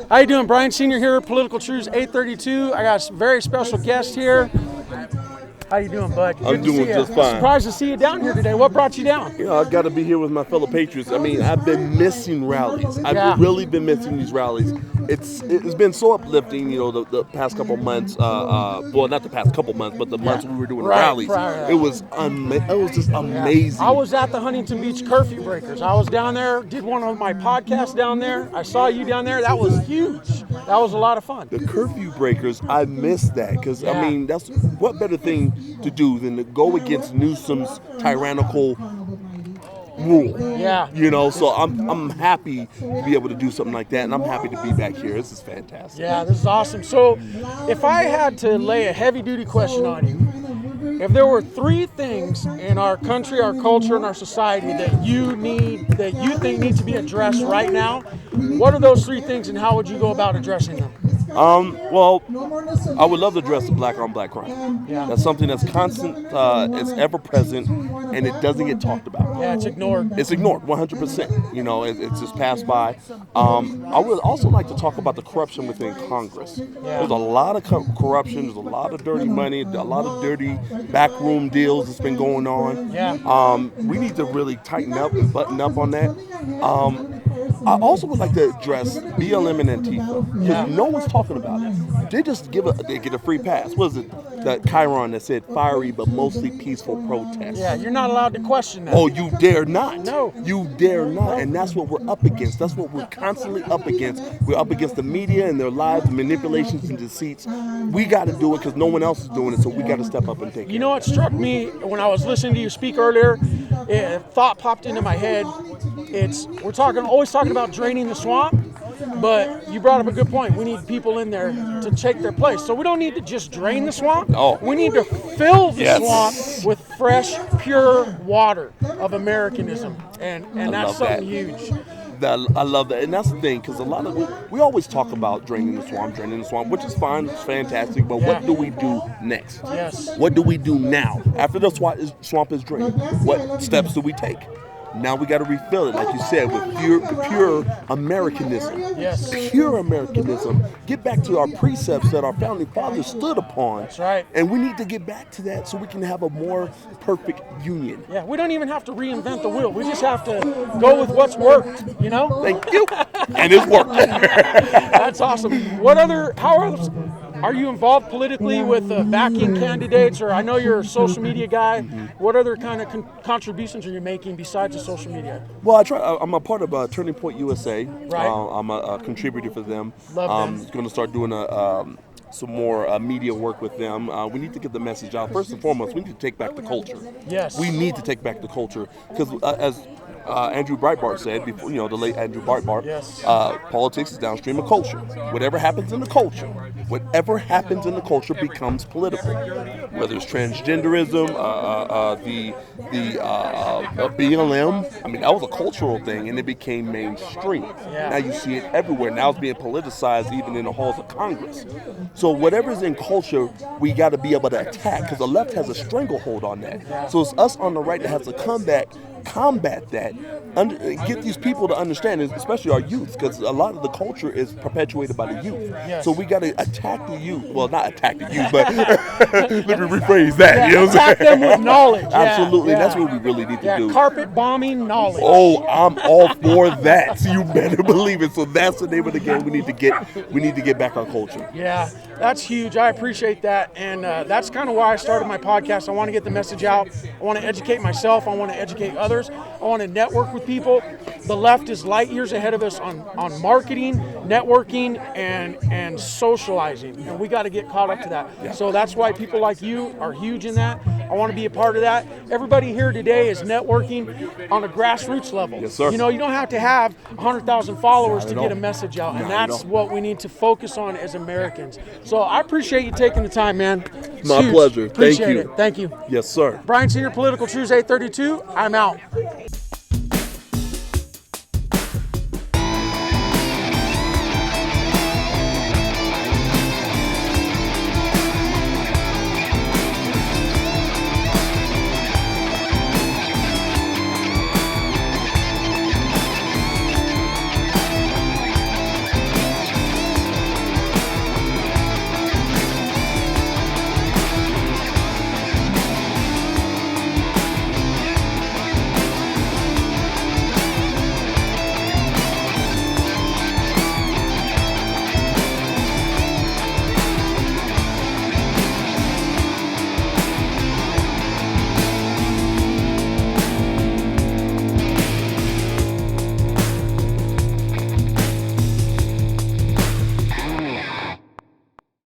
How you doing? Brian Sr. here, Political Truths 832. I got a very special guest here. How you doing, bud? I'm doing just fine. Surprised to see you down here today. What brought you down? You know, I got to be here with my fellow patriots. I mean, I've been missing rallies. I've really been missing these rallies. It's been so uplifting, you know, the past couple months. Well, not the past couple months, but the months we were doing rallies. It was just amazing. I was at the Huntington Beach Curfew Breakers. I was down there, did one of my podcasts down there. I saw you down there. That was huge. That was a lot of fun. The Curfew Breakers, I missed that because, I mean, that's what better thing to do than to go against Newsom's tyrannical rule. Yeah. You know, so I'm happy to be able to do something like that, and I'm happy to be back here. This is fantastic. Yeah, this is awesome. So if I had to lay a heavy-duty question on you, if there were three things in our country, our culture, and our society that you think need to be addressed right now, what are those three things, and how would you go about addressing them? Well, I would love to address the black-on-black crime. Yeah. That's something that's constant, it's ever present, and it doesn't get talked about. Yeah, it's ignored. It's ignored, 100%. You know, it's just passed by. I would also like to talk about the corruption within Congress. Yeah. There's a lot of corruption. There's a lot of dirty money, a lot of dirty backroom deals that's been going on. Yeah. We need to really tighten up and button up on that. I also would like to address BLM and Antifa because no one's talking about it. They just get a free pass. What is it? That Chiron that said fiery but mostly peaceful protest. Yeah, you're not allowed to question that. Oh, you dare not. No. You dare not. And that's what we're up against. That's what we're constantly up against. We're up against the media and their lies, manipulations and deceits. We got to do it because no one else is doing it, so we got to step up and take it. You know what struck me when I was listening to you speak earlier? A thought popped into my head. We're always talking about draining the swamp, but you brought up a good point. We need people in there to take their place. So we don't need to just drain the swamp. Oh. We need to fill the swamp with fresh, pure water of Americanism, and that's something huge. I love that, and that's the thing, because we always talk about draining the swamp, which is fine, it's fantastic, but what do we do next? Yes. What do we do now? After the swamp is drained, what steps do we take? Now we got to refill it, like you said, with pure Americanism. Yes. Pure Americanism. Get back to our precepts that our founding fathers stood upon. That's right. And we need to get back to that so we can have a more perfect union. Yeah, we don't even have to reinvent the wheel. We just have to go with what's worked, you know? Thank you. And it's worked. That's awesome. How else are you involved politically with backing candidates? Or I know you're a social media guy. What other kind of contributions are you making besides the social media? Well, I'm a part of Turning Point USA. Right. I'm a contributor for them. Love them. Going to start doing some more media work with them. We need to get the message out. First and foremost, we need to take back the culture. Yes. We need to take back the culture because as Andrew Breitbart said, before, the late Andrew Breitbart, politics is downstream of culture. Whatever happens in the culture becomes political. Whether it's transgenderism, the BLM, I mean, that was a cultural thing, and it became mainstream. Yeah. Now you see it everywhere. Now it's being politicized even in the halls of Congress. So whatever's in culture, we got to be able to attack because the left has a stranglehold on that. So it's us on the right that has to combat that, get these people to understand, especially our youth, because a lot of the culture is perpetuated by the youth. Yes. So we got to attack the youth. Well, not attack the youth, but let me rephrase that. Yeah, attack them with knowledge. Absolutely. Yeah. That's what we really need to do. Carpet bombing knowledge. Oh, I'm all for that. You better believe it. So that's the name of the game. We need to get back our culture. Yeah, that's huge. I appreciate that. And that's kind of why I started my podcast. I want to get the message out. I want to educate myself. I want to educate others. I want to network with people. The left is light years ahead of us on marketing, networking, and socializing. And we got to get caught up to that. Yeah. So that's why people like you are huge in that. I want to be a part of that. Everybody here today is networking on a grassroots level. Yes, sir. You know, you don't have to have 100,000 followers to get a message out. And that's what we need to focus on as Americans. So I appreciate you taking the time, man. It's My huge. pleasure. Appreciate Thank you. it. Thank you. Yes, sir. Brian Sr., Political Truths 832. I'm out.